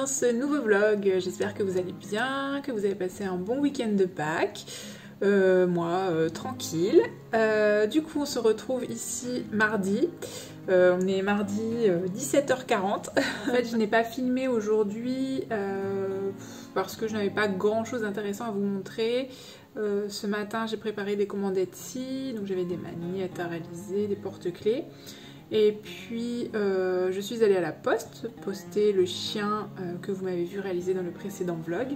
dans ce nouveau vlog. J'espère que vous allez bien, que vous avez passé un bon week-end de Pâques. Moi, tranquille. Du coup, on se retrouve ici mardi. On est mardi 17h40. En fait, je n'ai pas filmé aujourd'hui parce que je n'avais pas grand chose d'intéressant à vous montrer. Ce matin, j'ai préparé des commandes Etsy, donc j'avais des magnettes à réaliser, des porte-clés. Et puis, je suis allée à la poste, poster le chien que vous m'avez vu réaliser dans le précédent vlog.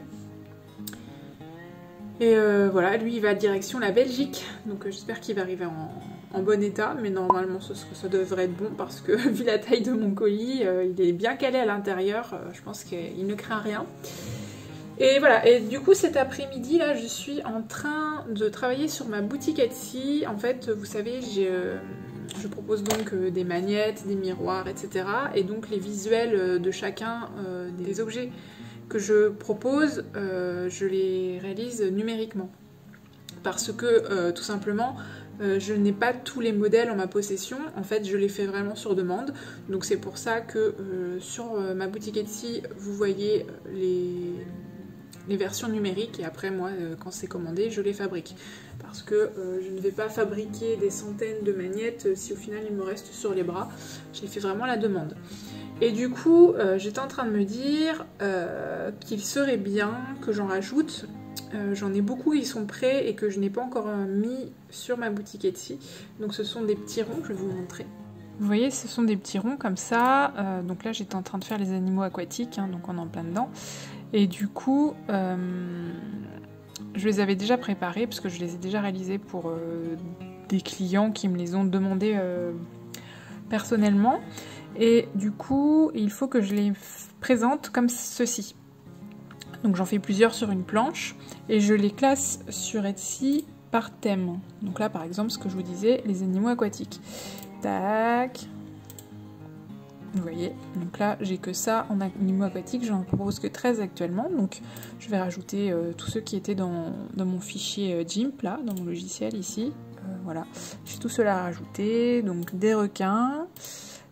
Et voilà, lui il va direction la Belgique, donc j'espère qu'il va arriver en bon état, mais normalement ça devrait être bon parce que vu la taille de mon colis, il est bien calé à l'intérieur, je pense qu'il ne craint rien. Et voilà, et du coup cet après-midi là, je suis en train de travailler sur ma boutique Etsy. En fait, vous savez, je propose donc des magnettes, des miroirs, etc. Et donc les visuels de chacun des objets que je propose, je les réalise numériquement. Parce que tout simplement, je n'ai pas tous les modèles en ma possession. En fait, je les fais vraiment sur demande. Donc c'est pour ça que sur ma boutique Etsy, vous voyez les versions numériques. Et après, moi, quand c'est commandé, je les fabrique. Parce que je ne vais pas fabriquer des centaines de magnettes si au final il me reste sur les bras. Je les fais vraiment à la demande. Et du coup, j'étais en train de me dire qu'il serait bien que j'en rajoute. J'en ai beaucoup qui sont prêts et que je n'ai pas encore mis sur ma boutique Etsy. Donc ce sont des petits ronds, je vais vous montrer. Vous voyez, ce sont des petits ronds comme ça. Donc là, j'étais en train de faire les animaux aquatiques, hein, donc on est en plein dedans. Et du coup, je les avais déjà préparés parce que je les ai déjà réalisés pour des clients qui me les ont demandés personnellement. Et du coup, il faut que je les présente comme ceci. Donc j'en fais plusieurs sur une planche et je les classe sur Etsy par thème. Donc là, par exemple, ce que je vous disais, les animaux aquatiques. Tac. Vous voyez, donc là, j'ai que ça en animaux aquatiques. J'en propose que 13 actuellement. Donc je vais rajouter tous ceux qui étaient dans mon fichier GIMP, là, dans mon logiciel ici. Voilà, j'ai tout cela à rajouter. Donc des requins,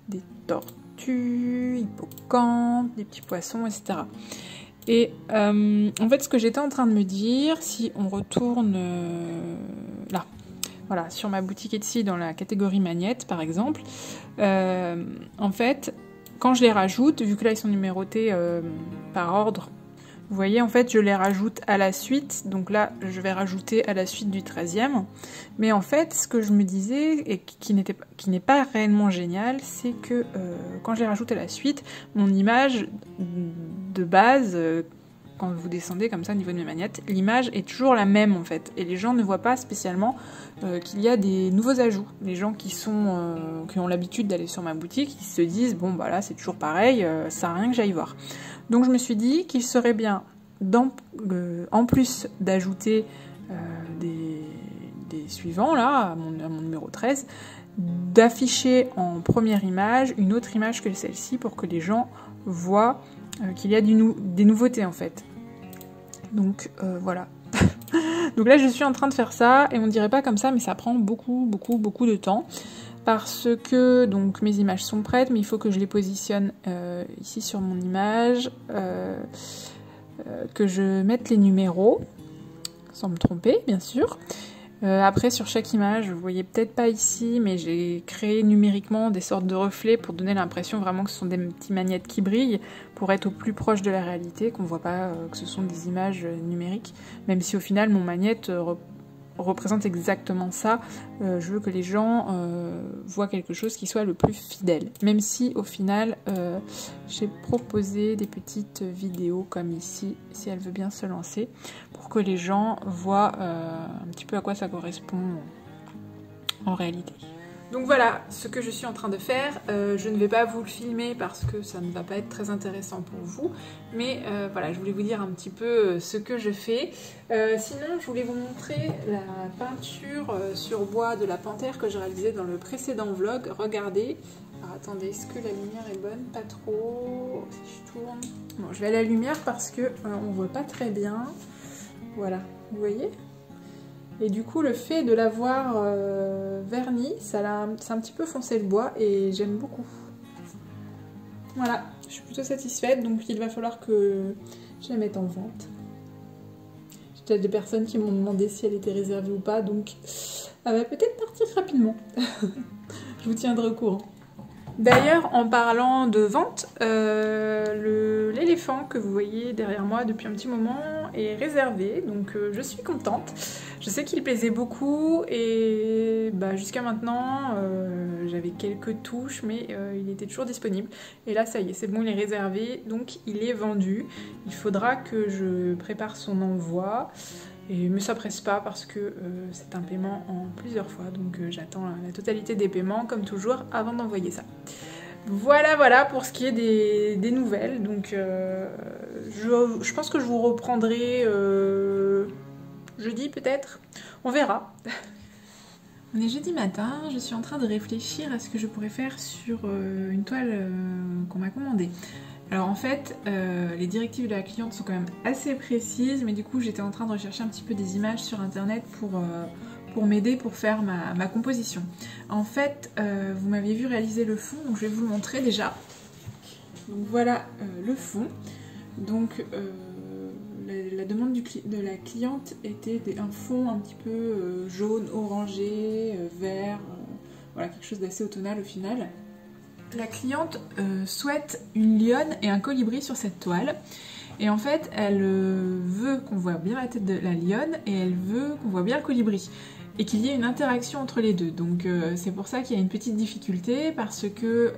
des tortues, hippocampes, des petits poissons, etc. Et en fait, ce que j'étais en train de me dire, si on retourne là, voilà, sur ma boutique Etsy dans la catégorie magnettes, par exemple, en fait, quand je les rajoute, vu que là ils sont numérotés par ordre, vous voyez, en fait, je les rajoute à la suite. Donc là, je vais rajouter à la suite du 13e. Mais en fait, ce que je me disais, et qui n'est pas réellement génial, c'est que quand je les rajoute à la suite, mon image de base, quand vous descendez comme ça au niveau de mes magnettes, l'image est toujours la même en fait. Et les gens ne voient pas spécialement qu'il y a des nouveaux ajouts. Les gens qui ont l'habitude d'aller sur ma boutique, ils se disent, bon bah là c'est toujours pareil, ça sert à rien que j'aille voir. Donc je me suis dit qu'il serait bien, en plus d'ajouter des suivants, là, à mon numéro 13, d'afficher en première image une autre image que celle-ci pour que les gens voient qu'il y a des nouveautés en fait. Donc voilà. Donc là je suis en train de faire ça, et on dirait pas comme ça, mais ça prend beaucoup de temps. Parce que donc mes images sont prêtes, mais il faut que je les positionne ici sur mon image, que je mette les numéros, sans me tromper bien sûr. Après sur chaque image, vous voyez peut-être pas ici, mais j'ai créé numériquement des sortes de reflets pour donner l'impression vraiment que ce sont des petits magnettes qui brillent, pour être au plus proche de la réalité, qu'on voit pas que ce sont des images numériques, même si au final mon magnette représente exactement ça. Je veux que les gens voient quelque chose qui soit le plus fidèle, même si au final j'ai proposé des petites vidéos comme ici, si elle veut bien se lancer, pour que les gens voient un petit peu à quoi ça correspond en réalité. Donc voilà ce que je suis en train de faire. Je ne vais pas vous le filmer parce que ça ne va pas être très intéressant pour vous, mais voilà, je voulais vous dire un petit peu ce que je fais. Sinon, je voulais vous montrer la peinture sur bois de la panthère que j'ai réalisée dans le précédent vlog. Regardez. Alors attendez, est-ce que la lumière est bonne? Pas trop. Si je tourne. Bon, je vais à la lumière parce que on voit pas très bien. Voilà, vous voyez? Et du coup, le fait de l'avoir verni, ça a un petit peu foncé le bois et j'aime beaucoup. Voilà, je suis plutôt satisfaite, donc il va falloir que je la mette en vente. J'ai déjà des personnes qui m'ont demandé si elle était réservée ou pas, donc elle va peut-être partir rapidement. Je vous tiendrai au courant. D'ailleurs, en parlant de vente, l'éléphant que vous voyez derrière moi depuis un petit moment est réservé, donc je suis contente. Je sais qu'il plaisait beaucoup et jusqu'à maintenant, j'avais quelques touches, mais il était toujours disponible. Et là, ça y est, c'est bon, il est réservé, donc il est vendu. Il faudra que je prépare son envoi. Mais ça presse pas parce que c'est un paiement en plusieurs fois, donc j'attends la totalité des paiements comme toujours avant d'envoyer ça. Voilà pour ce qui est des nouvelles, donc je pense que je vous reprendrai jeudi peut-être, on verra. On est jeudi matin, je suis en train de réfléchir à ce que je pourrais faire sur une toile qu'on m'a commandée. Alors en fait, les directives de la cliente sont quand même assez précises, mais du coup j'étais en train de rechercher un petit peu des images sur internet pour m'aider pour faire ma composition. En fait, vous m'aviez vu réaliser le fond, donc je vais vous le montrer déjà. Donc voilà le fond. Donc la demande de la cliente était un fond un petit peu jaune, orangé, vert, voilà, quelque chose d'assez automnal au final. La cliente souhaite une lionne et un colibri sur cette toile. Et en fait, elle veut qu'on voit bien la tête de la lionne et elle veut qu'on voit bien le colibri. Et qu'il y ait une interaction entre les deux. Donc c'est pour ça qu'il y a une petite difficulté parce que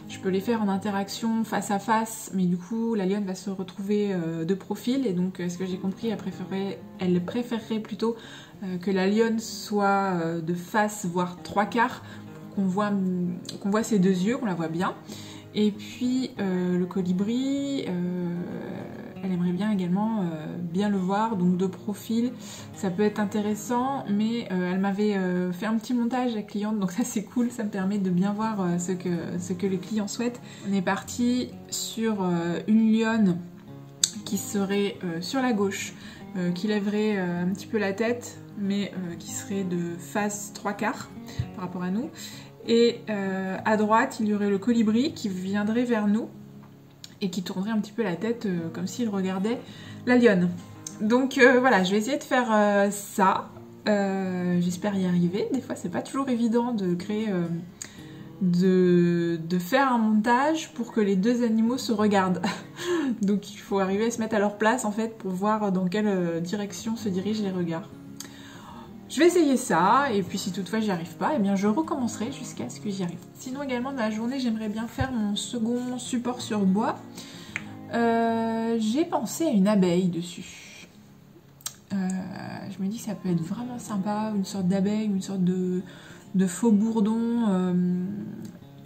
je peux les faire en interaction face à face, mais du coup la lionne va se retrouver de profil. Et donc ce que j'ai compris, elle préférerait plutôt que la lionne soit de face, voire 3/4, qu'on voit ses deux yeux, qu'on la voit bien. Et puis le colibri, elle aimerait bien également bien le voir, donc de profil, ça peut être intéressant, mais elle m'avait fait un petit montage à la cliente, donc ça c'est cool, ça me permet de bien voir ce que les clients souhaitent. On est parti sur une lionne qui serait sur la gauche, qui lèverait un petit peu la tête, mais qui serait de face 3/4 par rapport à nous. Et à droite, il y aurait le colibri qui viendrait vers nous et qui tournerait un petit peu la tête comme s'il regardait la lionne. Donc voilà, je vais essayer de faire ça. J'espère y arriver. Des fois, c'est pas toujours évident de créer, de faire un montage pour que les deux animaux se regardent. Donc il faut arriver à se mettre à leur place en fait pour voir dans quelle direction se dirigent les regards. Je vais essayer ça, et puis si toutefois j'y arrive pas, eh bien je recommencerai jusqu'à ce que j'y arrive. Sinon également dans la journée, j'aimerais bien faire mon second support sur bois. J'ai pensé à une abeille dessus. Je me dis que ça peut être vraiment sympa, une sorte d'abeille, une sorte de faux bourdon.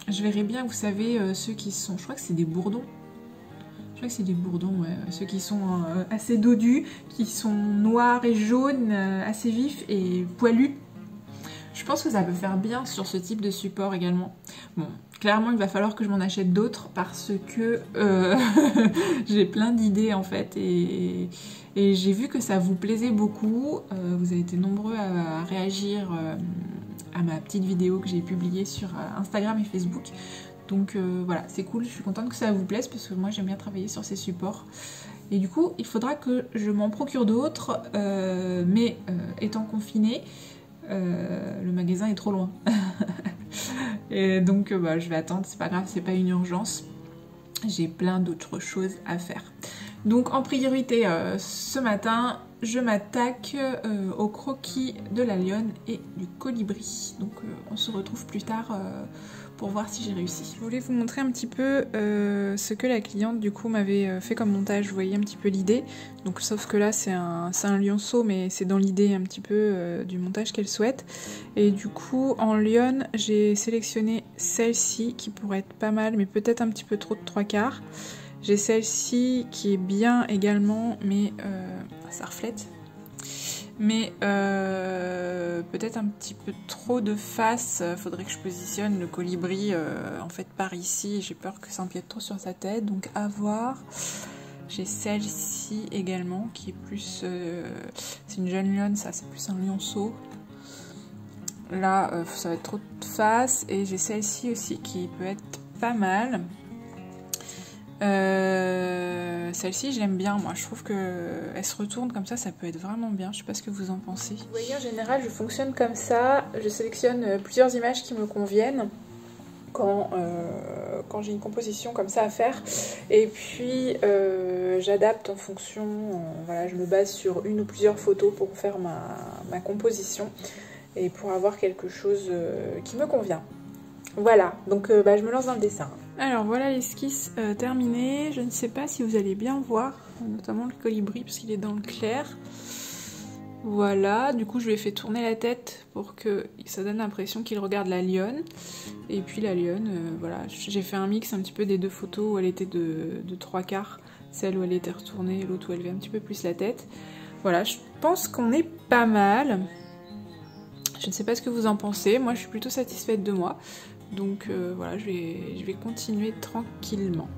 Je verrais bien, vous savez, ceux qui sont... Je crois que c'est des bourdons. Je crois que c'est des bourdons, ouais. Ceux qui sont assez dodus, qui sont noirs et jaunes, assez vifs et poilus. Je pense que ça peut faire bien sur ce type de support également. Bon, clairement il va falloir que je m'en achète d'autres parce que j'ai plein d'idées en fait et j'ai vu que ça vous plaisait beaucoup. Vous avez été nombreux à réagir à ma petite vidéo que j'ai publiée sur Instagram et Facebook. Donc voilà, c'est cool, je suis contente que ça vous plaise parce que moi j'aime bien travailler sur ces supports. Et du coup, il faudra que je m'en procure d'autres, mais étant confinée, le magasin est trop loin. Et donc je vais attendre, c'est pas grave, c'est pas une urgence. J'ai plein d'autres choses à faire. Donc en priorité, ce matin, je m'attaque au croquis de la lionne et du colibri. Donc on se retrouve plus tard pour voir si j'ai réussi. Je voulais vous montrer un petit peu ce que la cliente du coup m'avait fait comme montage. Vous voyez un petit peu l'idée. Donc sauf que là c'est un lionceau, mais c'est dans l'idée un petit peu du montage qu'elle souhaite. Et du coup en lionne j'ai sélectionné celle-ci qui pourrait être pas mal, mais peut-être un petit peu trop de 3/4. J'ai celle-ci qui est bien également, mais ça reflète. Mais peut-être un petit peu trop de face. Faudrait que je positionne le colibri en fait par ici. J'ai peur que ça empiète trop sur sa tête, donc à voir. J'ai celle-ci également qui est plus... c'est une jeune lionne, ça c'est plus un lionceau. Là ça va être trop de face. Et j'ai celle-ci aussi qui peut être pas mal. Celle-ci, je l'aime bien, moi. Je trouve qu'elle se retourne comme ça peut être vraiment bien. Je sais pas ce que vous en pensez. Vous voyez, en général, je fonctionne comme ça. Je sélectionne plusieurs images qui me conviennent quand j'ai une composition comme ça à faire. Et puis, j'adapte en fonction. Voilà, je me base sur une ou plusieurs photos pour faire ma composition et pour avoir quelque chose qui me convient. Voilà, donc je me lance dans le dessin. Alors voilà l'esquisse terminée. Je ne sais pas si vous allez bien voir, notamment le colibri parce qu'il est dans le clair. Voilà, du coup je lui ai fait tourner la tête pour que ça donne l'impression qu'il regarde la lionne. Et puis la lionne, voilà, j'ai fait un mix un petit peu des deux photos où elle était de 3/4, celle où elle était retournée et l'autre où elle avait un petit peu plus la tête. Voilà, je pense qu'on est pas mal. Je ne sais pas ce que vous en pensez, moi je suis plutôt satisfaite de moi. Donc voilà, je vais continuer tranquillement.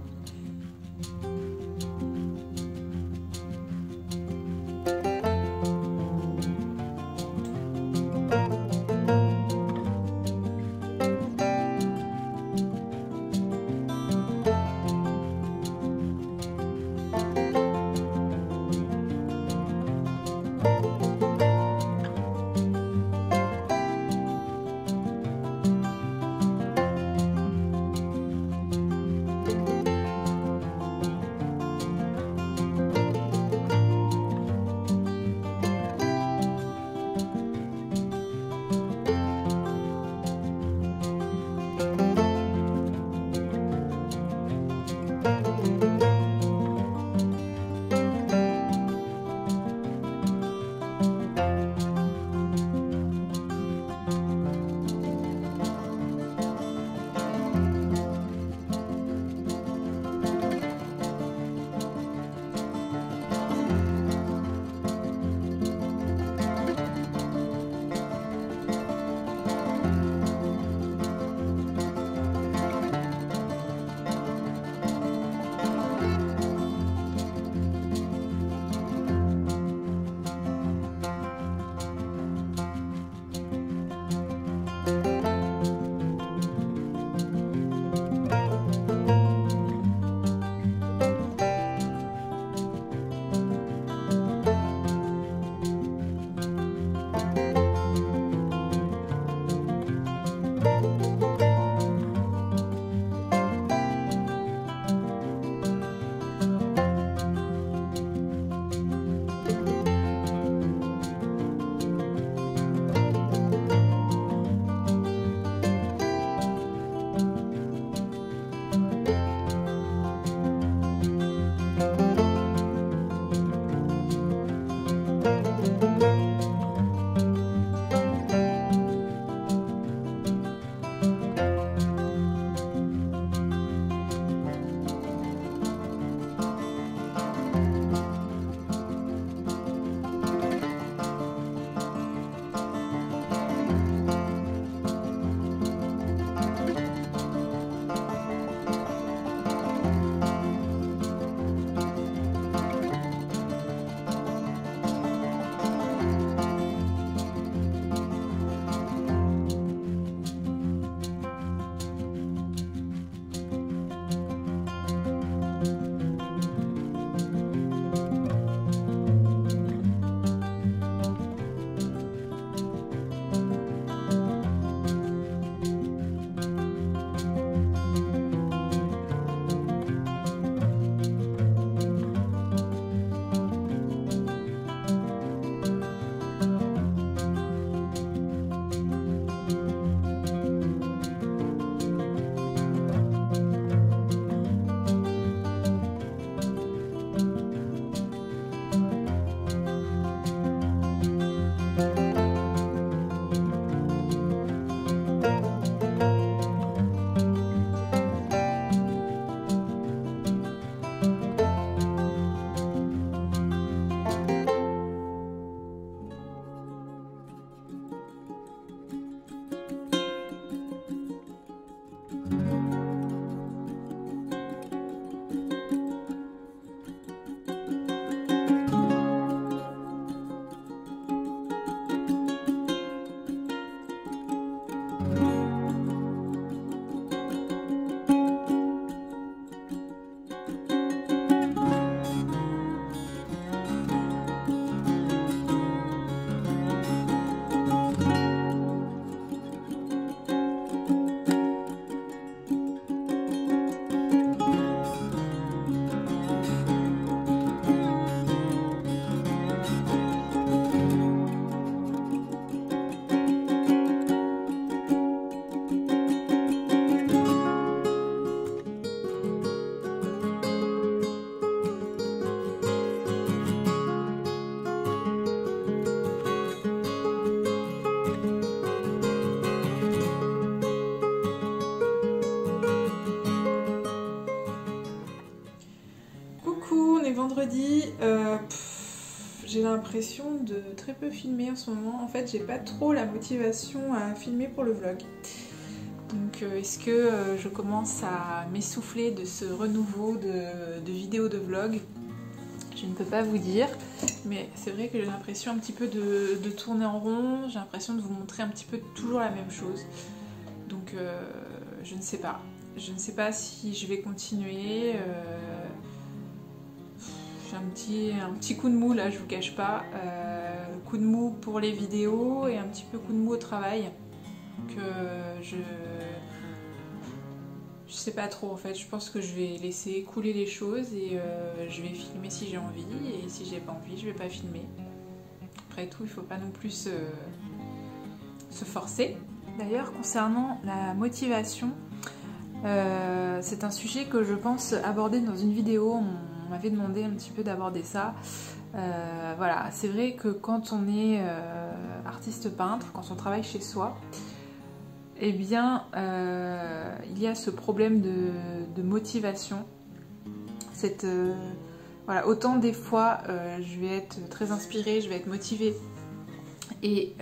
mercredi, j'ai l'impression de très peu filmer en ce moment. En fait, j'ai pas trop la motivation à filmer pour le vlog. Donc est-ce que je commence à m'essouffler de ce renouveau de vidéos de vlog? Je ne peux pas vous dire, mais c'est vrai que j'ai l'impression un petit peu de tourner en rond, j'ai l'impression de vous montrer un petit peu toujours la même chose. Donc je ne sais pas. Je ne sais pas si je vais continuer. J'ai un petit coup de mou là, je vous cache pas. Coup de mou pour les vidéos et un petit peu coup de mou au travail. Donc je sais pas trop en fait, je pense que je vais laisser couler les choses et je vais filmer si j'ai envie, et si j'ai pas envie je vais pas filmer. Après tout, il faut pas non plus se forcer. D'ailleurs, concernant la motivation, c'est un sujet que je pense aborder dans une vidéo. On m'avait demandé un petit peu d'aborder ça. Voilà, c'est vrai que quand on est artiste peintre, quand on travaille chez soi, eh bien, il y a ce problème de motivation. Voilà, autant des fois, je vais être très inspirée, je vais être motivée et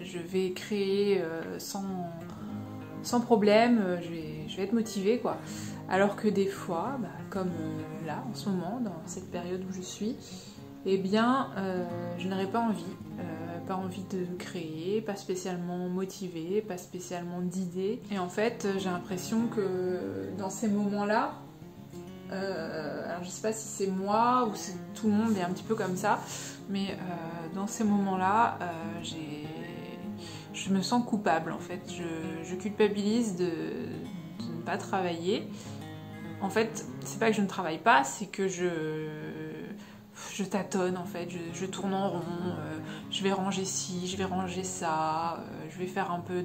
je vais créer sans problème, je vais être motivée, quoi. Alors que des fois, comme là, en ce moment, dans cette période où je suis, eh bien, je n'aurais pas envie. Pas envie de créer, pas spécialement motivée, pas spécialement d'idées. Et en fait, j'ai l'impression que dans ces moments-là, alors je sais pas si c'est moi ou si tout le monde est un petit peu comme ça, mais dans ces moments-là, je me sens coupable en fait. Je culpabilise de ne pas travailler. En fait, c'est pas que je ne travaille pas, c'est que je tâtonne en fait, je tourne en rond, je vais ranger ci, je vais ranger ça, je vais faire un peu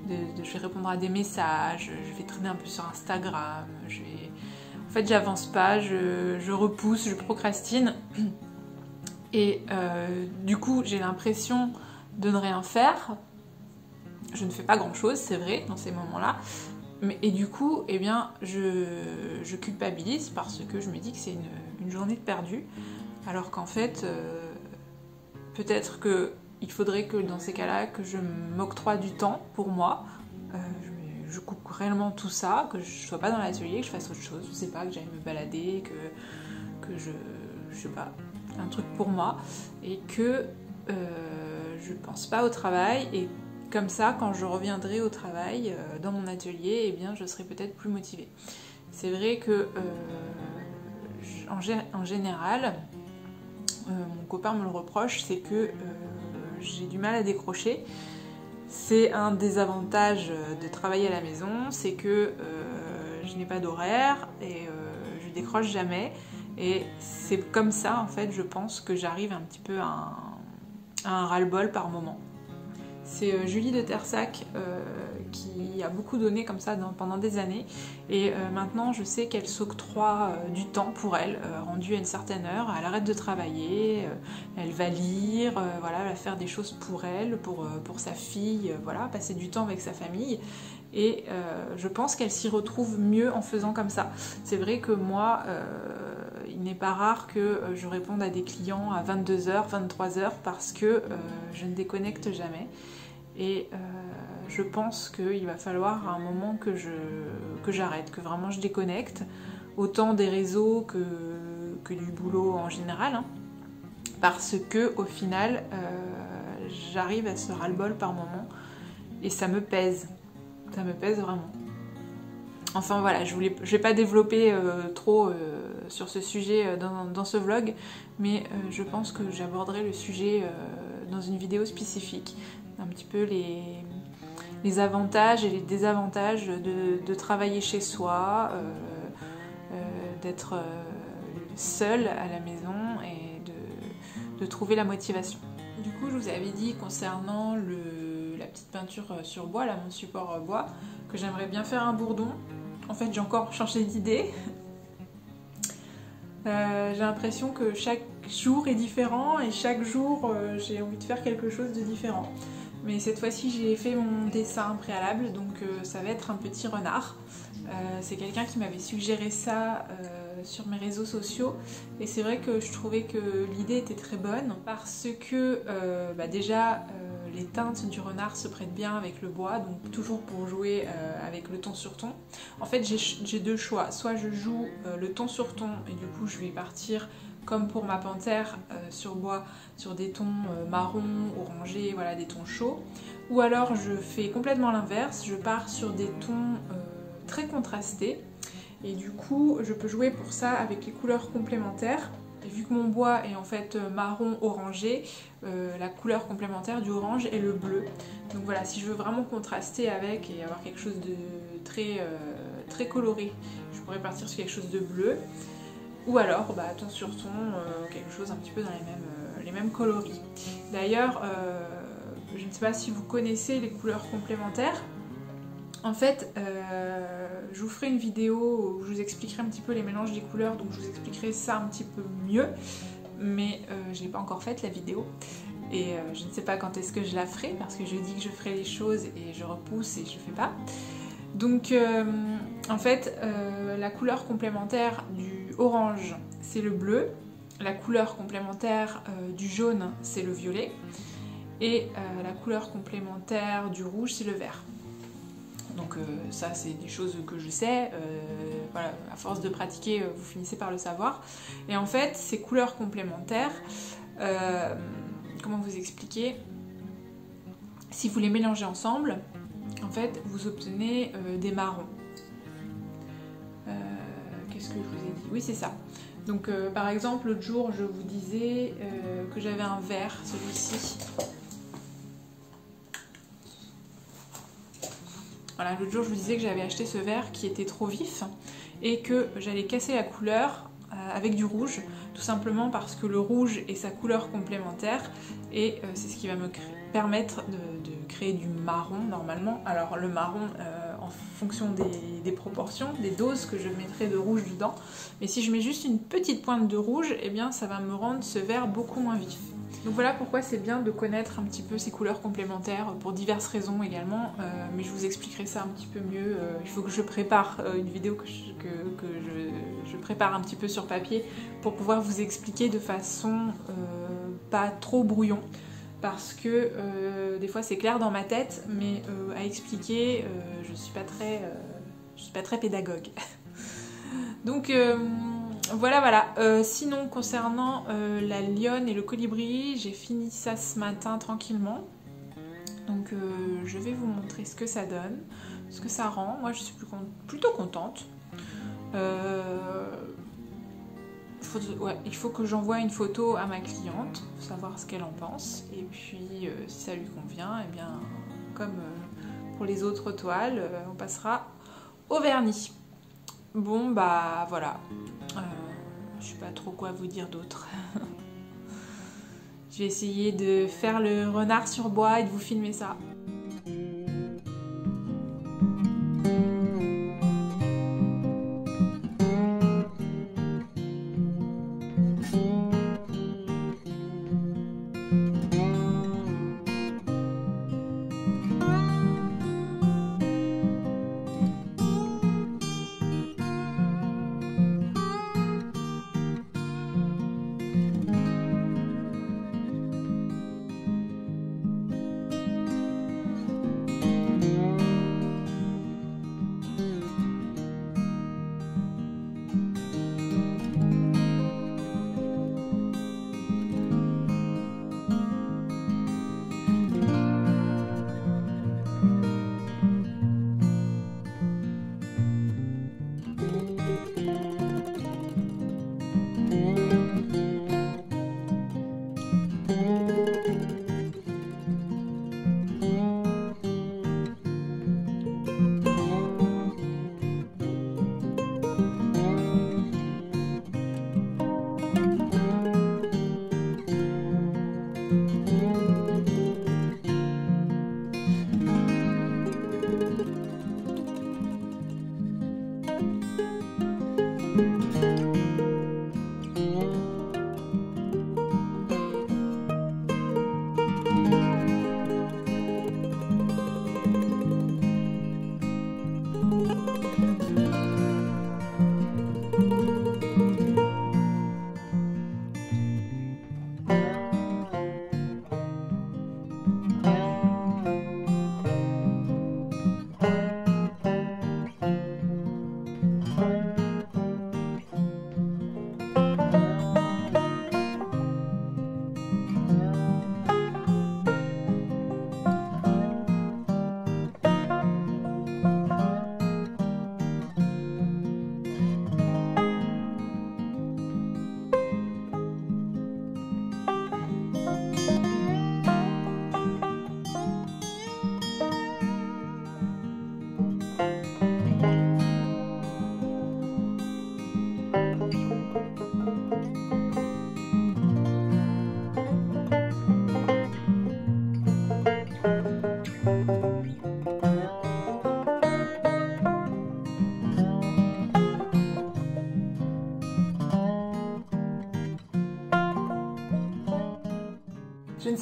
je vais répondre à des messages, je vais traîner un peu sur Instagram, en fait j'avance pas, je repousse, je procrastine et du coup j'ai l'impression de ne rien faire. Je ne fais pas grand chose, c'est vrai, dans ces moments-là. Et du coup, eh bien, je culpabilise parce que je me dis que c'est une journée de perdue. Alors qu'en fait, peut-être qu'il faudrait que dans ces cas-là, que je m'octroie du temps pour moi. Je coupe réellement tout ça, que je sois pas dans l'atelier, que je fasse autre chose. Je sais pas, que j'aille me balader, que je sais pas, un truc pour moi. Et que je pense pas au travail. Et comme ça, quand je reviendrai au travail, dans mon atelier, eh bien, je serai peut-être plus motivée. C'est vrai que, en général, mon copain me le reproche, c'est que j'ai du mal à décrocher. C'est un des avantages de travailler à la maison, c'est que je n'ai pas d'horaire et je décroche jamais. Et c'est comme ça, en fait, je pense que j'arrive un petit peu à un ras-le-bol par moment. C'est Julie de Tersac qui a beaucoup donné comme ça pendant des années, et maintenant je sais qu'elle s'octroie du temps pour elle, rendu à une certaine heure, elle arrête de travailler, elle va lire, voilà, elle va faire des choses pour elle, pour sa fille, voilà, passer du temps avec sa famille, et je pense qu'elle s'y retrouve mieux en faisant comme ça. C'est vrai que moi, il n'est pas rare que je réponde à des clients à 22h, 23h parce que je ne déconnecte jamais. Et je pense qu'il va falloir à un moment que j'arrête, que vraiment je déconnecte, autant des réseaux que du boulot en général, hein, parce que au final, j'arrive à ce ras-le-bol par moment et ça me pèse vraiment. Enfin voilà, je vais pas développer trop sur ce sujet dans ce vlog, mais je pense que j'aborderai le sujet dans une vidéo spécifique, un petit peu les avantages et les désavantages de travailler chez soi, d'être seule à la maison et de trouver la motivation. Du coup, je vous avais dit concernant la petite peinture sur bois, là, mon support bois, que j'aimerais bien faire un bourdon. En fait, j'ai encore changé d'idée. J'ai l'impression que chaque jour est différent et chaque jour j'ai envie de faire quelque chose de différent. Mais cette fois-ci j'ai fait mon dessin préalable, donc ça va être un petit renard. C'est quelqu'un qui m'avait suggéré ça sur mes réseaux sociaux et c'est vrai que je trouvais que l'idée était très bonne parce que déjà les teintes du renard se prêtent bien avec le bois, donc toujours pour jouer avec le ton sur ton. En fait j'ai deux choix, soit je joue le ton sur ton et du coup je vais partir comme pour ma panthère sur bois sur des tons marron, orangé, voilà des tons chauds, ou alors je fais complètement l'inverse, je pars sur des tons très contrastés et du coup je peux jouer pour ça avec les couleurs complémentaires. Et vu que mon bois est en fait marron orangé, la couleur complémentaire du orange est le bleu. Donc voilà, si je veux vraiment contraster avec et avoir quelque chose de très coloré, je pourrais partir sur quelque chose de bleu. Ou alors ton sur ton, quelque chose un petit peu dans les mêmes coloris. D'ailleurs, je ne sais pas si vous connaissez les couleurs complémentaires. En fait, je vous ferai une vidéo où je vous expliquerai un petit peu les mélanges des couleurs, donc je vous expliquerai ça un petit peu mieux, mais je n'ai pas encore faite la vidéo, et je ne sais pas quand est-ce que je la ferai, parce que je dis que je ferai les choses et je repousse et je ne fais pas. Donc en fait, la couleur complémentaire du orange, c'est le bleu, la couleur complémentaire du jaune, c'est le violet, et la couleur complémentaire du rouge, c'est le vert. Donc ça c'est des choses que je sais, voilà, à force de pratiquer vous finissez par le savoir. Et en fait ces couleurs complémentaires, comment vous expliquer, si vous les mélangez ensemble, en fait vous obtenez des marrons. Qu'est-ce que je vous ai dit? Oui c'est ça. Donc par exemple l'autre jour je vous disais que j'avais un vert, celui-ci. Voilà, l'autre jour je vous disais que j'avais acheté ce vert qui était trop vif et que j'allais casser la couleur avec du rouge, tout simplement parce que le rouge est sa couleur complémentaire et c'est ce qui va me permettre de créer du marron normalement. Alors le marron en fonction des proportions, des doses que je mettrai de rouge dedans, mais si je mets juste une petite pointe de rouge, eh bien ça va me rendre ce vert beaucoup moins vif. Donc voilà pourquoi c'est bien de connaître un petit peu ces couleurs complémentaires, pour diverses raisons également, mais je vous expliquerai ça un petit peu mieux. Il faut que je prépare une vidéo que je prépare un petit peu sur papier pour pouvoir vous expliquer de façon pas trop brouillon, parce que des fois c'est clair dans ma tête, mais à expliquer, je suis pas très pédagogue. Donc voilà. Sinon, concernant la lionne et le colibri, j'ai fini ça ce matin tranquillement. Donc je vais vous montrer ce que ça donne, ce que ça rend. Moi je suis plutôt contente. Il faut que j'envoie une photo à ma cliente pour savoir ce qu'elle en pense. Et puis si ça lui convient, eh bien comme pour les autres toiles, on passera au vernis. Bon bah voilà, je sais pas trop quoi vous dire d'autre. Je vais essayer de faire le renard sur bois et de vous filmer ça.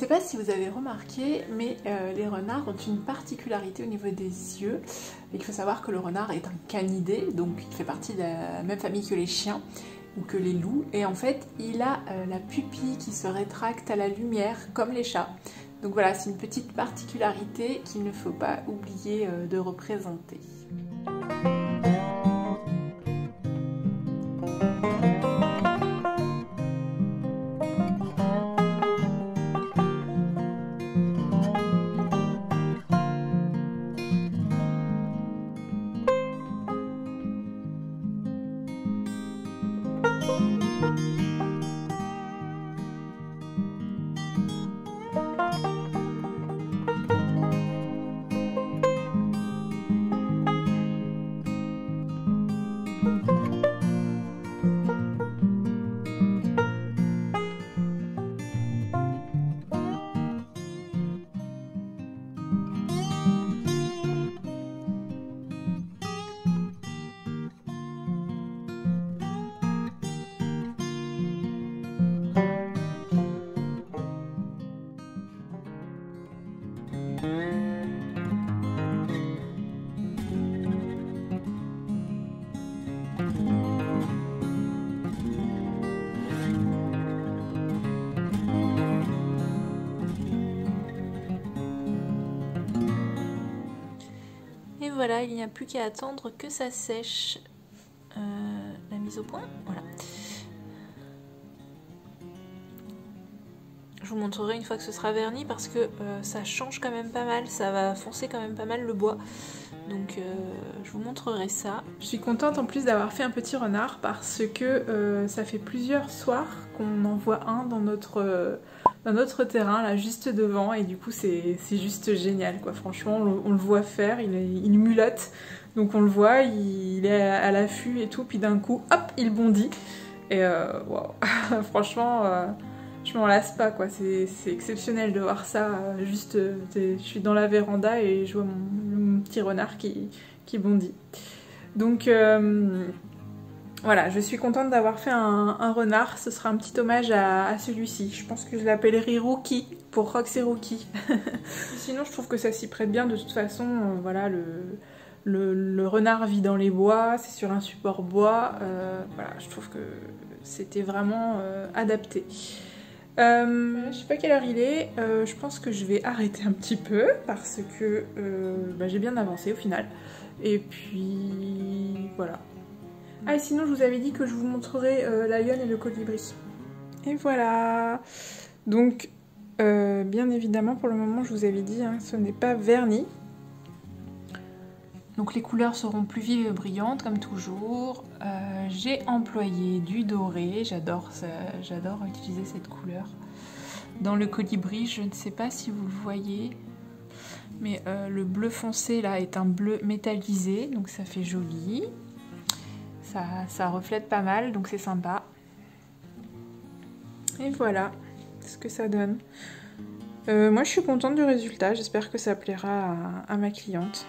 sais pas si vous avez remarqué, mais les renards ont une particularité au niveau des yeux. Il faut savoir que le renard est un canidé, donc il fait partie de la même famille que les chiens ou que les loups. Et en fait, il a la pupille qui se rétracte à la lumière, comme les chats. Donc voilà, c'est une petite particularité qu'il ne faut pas oublier de représenter. Et voilà, il n'y a plus qu'à attendre que ça sèche. La mise au point, voilà. Je vous montrerai une fois que ce sera verni parce que ça change quand même pas mal, ça va foncer quand même pas mal le bois. Donc je vous montrerai ça. Je suis contente en plus d'avoir fait un petit renard parce que ça fait plusieurs soirs qu'on en voit un dans notre terrain, là juste devant, et du coup c'est juste génial quoi. Franchement on le voit faire, il mulotte, donc on le voit, il est à l'affût et tout, puis d'un coup hop il bondit et waouh. Franchement je m'en lasse pas quoi, c'est exceptionnel de voir ça, juste je suis dans la véranda et je vois mon petit renard qui bondit. Donc voilà, je suis contente d'avoir fait un renard, ce sera un petit hommage à celui-ci. Je pense que je l'appellerai Rookie, pour Rox et Rookie. Sinon je trouve que ça s'y prête bien, de toute façon, voilà, le renard vit dans les bois, c'est sur un support bois, voilà, je trouve que c'était vraiment adapté. Je sais pas quelle heure il est, je pense que je vais arrêter un petit peu parce que j'ai bien avancé au final. Et puis voilà. Ah et sinon je vous avais dit que je vous montrerai la lionne et le colibri. Et voilà. Donc bien évidemment pour le moment je vous avais dit, hein, ce n'est pas verni. Donc les couleurs seront plus vives et brillantes comme toujours. J'ai employé du doré, j'adore utiliser cette couleur. Dans le colibri, je ne sais pas si vous le voyez, mais le bleu foncé là est un bleu métallisé, donc ça fait joli. Ça reflète pas mal, donc c'est sympa. Et voilà ce que ça donne. Moi je suis contente du résultat, j'espère que ça plaira à ma cliente.